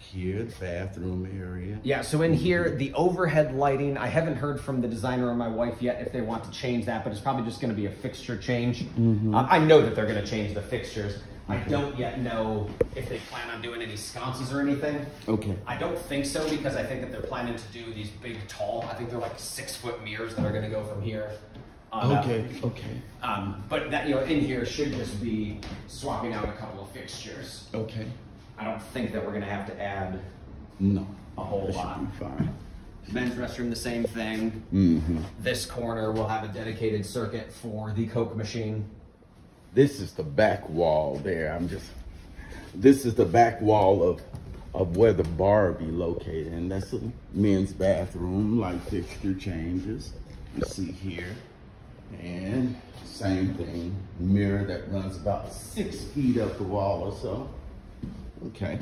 here, the bathroom area. Yeah, so in here, the overhead lighting, I haven't heard from the designer or my wife yet if they want to change that, but it's probably just gonna be a fixture change. I know that they're gonna change the fixtures. I don't yet know if they plan on doing any sconces or anything. Okay. I don't think so, because I think that they're planning to do these big, tall, I think they're like 6-foot mirrors that are gonna go from here on up. Okay. But that, you know, in here should just be swapping out a couple of fixtures. Okay. I don't think that we're gonna have to add No. a whole That lot. should be fine. Men's restroom, the same thing. This corner will have a dedicated circuit for the Coke machine. This is the back wall there. This is the back wall of where the bar be located. And that's a men's bathroom, light fixture changes. You see here. And same thing, mirror that runs about 6 feet up the wall or so. Okay.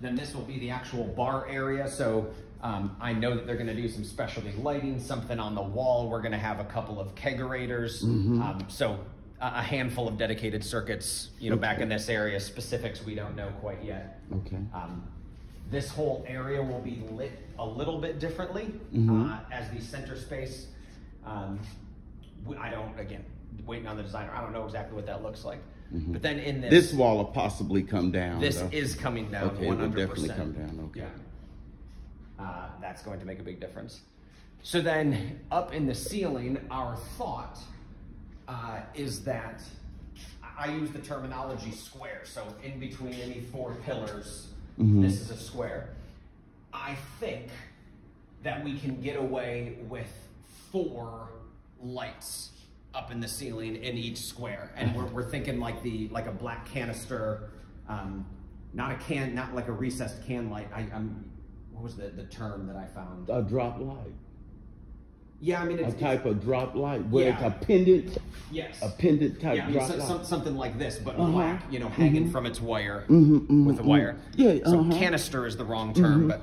Then this will be the actual bar area. So I know that they're gonna do some specialty lighting, something on the wall. We're gonna have a couple of kegerators. So a handful of dedicated circuits, you know, back in this area. Specifics we don't know quite yet. Okay. This whole area will be lit a little bit differently as the center space. I don't, again, waiting on the designer. I don't know exactly what that looks like. But then in this wall will possibly come down. This though. is coming down. Okay, 100%. it will definitely come down. Okay. Yeah. That's going to make a big difference. So then up in the ceiling, our thought is that I use the terminology square. So in between any 4 pillars, this is a square. I think that we can get away with 4 lights up in the ceiling in each square, and we're thinking like a black canister, not like a recessed can light. What was the term that I found? A drop light. Yeah, I mean it's a type of drop light where it's a pendant. Yes. A pendant type drop light. Something like this, but black, you know, hanging from its wire with the wire. Yeah. So canister is the wrong term, but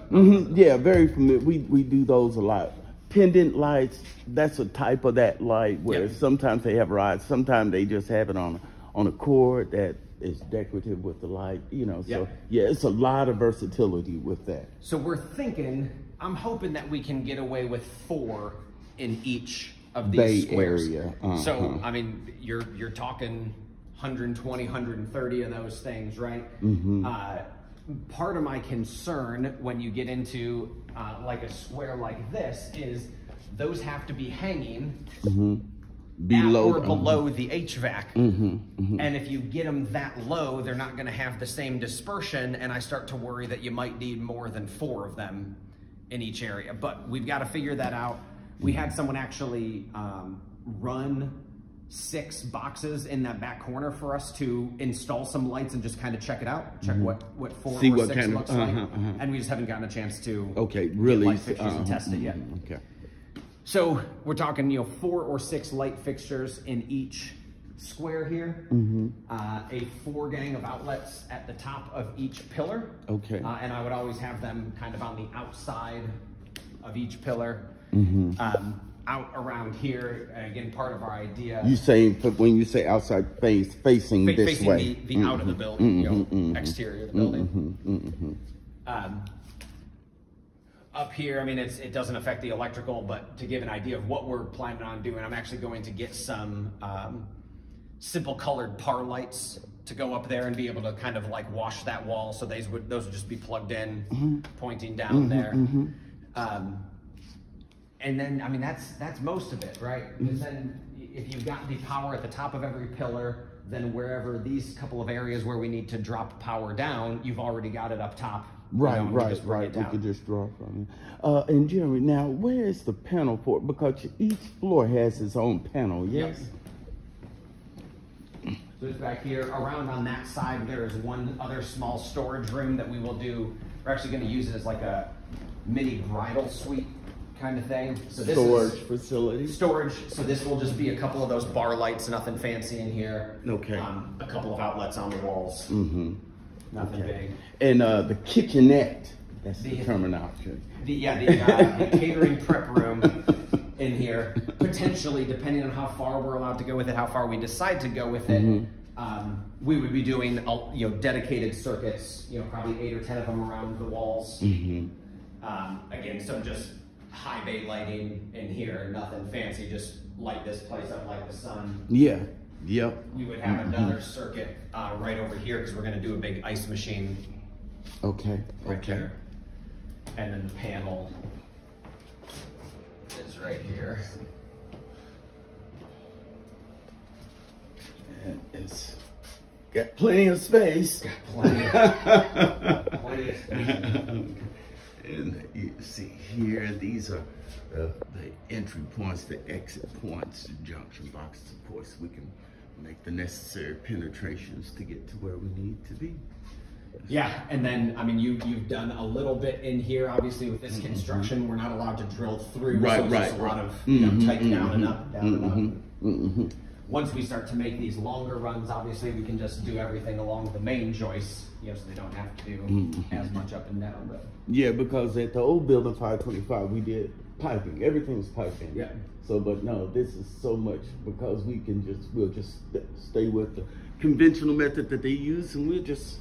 yeah, very familiar. We do those a lot. Pendant lights, that's a type of that light where sometimes they have rods, sometimes they just have it on a cord that is decorative with the light, you know. So yeah, it's a lot of versatility with that. So we're thinking, I'm hoping that we can get away with 4 in each of these squares. Area. So I mean, you're talking 120, 130 of those things, right? Part of my concern when you get into like a square like this is those have to be hanging below at or below the HVAC. And if you get them that low, they're not gonna have the same dispersion, and I start to worry that you might need more than 4 of them in each area. But we've gotta figure that out. We had someone actually run 6 boxes in that back corner for us to install some lights and just kind of check it out, check what 4 See or what 6 kind looks of, like, and we just haven't gotten a chance to really get light fixtures and test it yet. Okay. So we're talking, you know, 4 or 6 light fixtures in each square here, a 4 gang of outlets at the top of each pillar. Okay. And I would always have them kind of on the outside of each pillar. Out around here, again, part of our idea. You say, when you say outside facing this way. The out of the building, you know, exterior of the building. Up here, I mean, it doesn't affect the electrical, but to give an idea of what we're planning on doing, I'm actually going to get some simple colored par lights to go up there and be able to kind of like wash that wall. So those would just be plugged in, pointing down there. And then, I mean, that's most of it, right? Because then if you've got the power at the top of every pillar, then wherever these couple of areas where we need to drop power down, you've already got it up top. Right. We could just draw from it. And Jeremy, now where is the panel for it? Because each floor has its own panel, yes? So it's back here. Around on that side, there is one other small storage room that we will do. We're actually going to use it as like a mini bridal suite kind of thing. So this storage facility. Storage. So this will just be a couple of those bar lights, nothing fancy in here. Okay. A couple of outlets on the walls. Nothing big. And the kitchenette. That's the terminology. The catering prep room in here, potentially, depending on how far we're allowed to go with it, how far we decide to go with it. We would be doing, dedicated circuits, probably 8 or 10 of them around the walls. Again, some just high bay lighting in here, nothing fancy, just light this place up like the sun. Yeah. Yep. We would have another circuit right over here because we're going to do a big ice machine. Okay. Right there. And then the panel is right here. And it's got plenty of space. Got plenty of space. And you see here, these are the entry points, the exit points, the junction boxes. Of course, we can make the necessary penetrations to get to where we need to be. Yeah, and then, I mean, you've done a little bit in here. Obviously, with this construction, we're not allowed to drill through. Right, so there's a lot of tight down and up, down and up. Once we start to make these longer runs, obviously, we can just do everything along the main joists, so they don't have to do as much up and down. But yeah, because at the old building 525, we did piping. Everything was piping. Yeah. So, but no, this is so much because we'll just stay with the conventional method that they use, and we'll just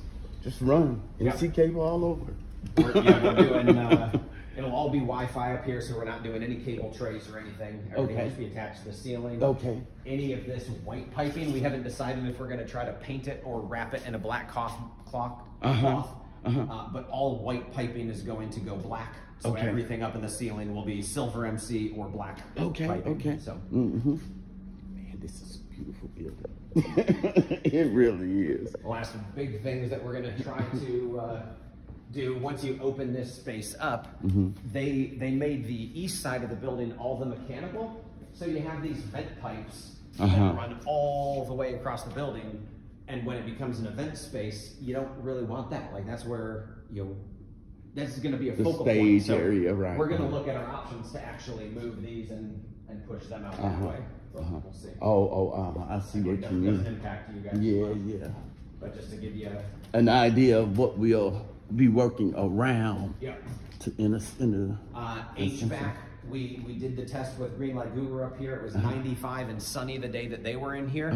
run and see cable all over. We're doing, it'll all be Wi-Fi up here, so we're not doing any cable trays or anything. Everything will just be attached to the ceiling. Okay. Any of this white piping, we haven't decided if we're going to try to paint it or wrap it in a black cloth. But all white piping is going to go black. So everything up in the ceiling will be silver MC or black piping. So. Man, this is a beautiful building. It really is. The last big things that we're going to try to do once you open this space up, they made the east side of the building all the mechanical. So you have these vent pipes that run all the way across the building. And when it becomes an event space, you don't really want that. Like that's where, that's going to be a focal point. So area, right. We're going to look at our options to actually move these and push them out that way. We'll see. I see what you mean. Doesn't impact you guys. Yeah. But just to give you an idea of what we'll be working around. Yep. In the HVAC. We did the test with Greenlight Guru up here. It was 95 and sunny the day that they were in here.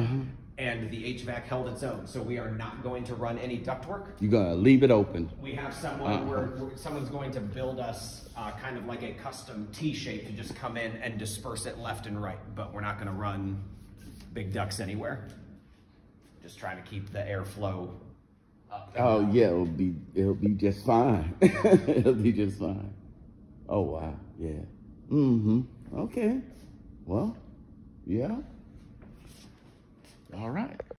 And the HVAC held its own. So we are not going to run any ductwork. You're going to leave it open. We have someone someone's going to build us kind of like a custom T-shape to just come in and disperse it left and right. But we're not going to run big ducts anywhere. Just trying to keep the airflow up. Oh yeah, it'll be just fine. It'll be just fine. Oh wow, yeah. Okay. Well, yeah. All right.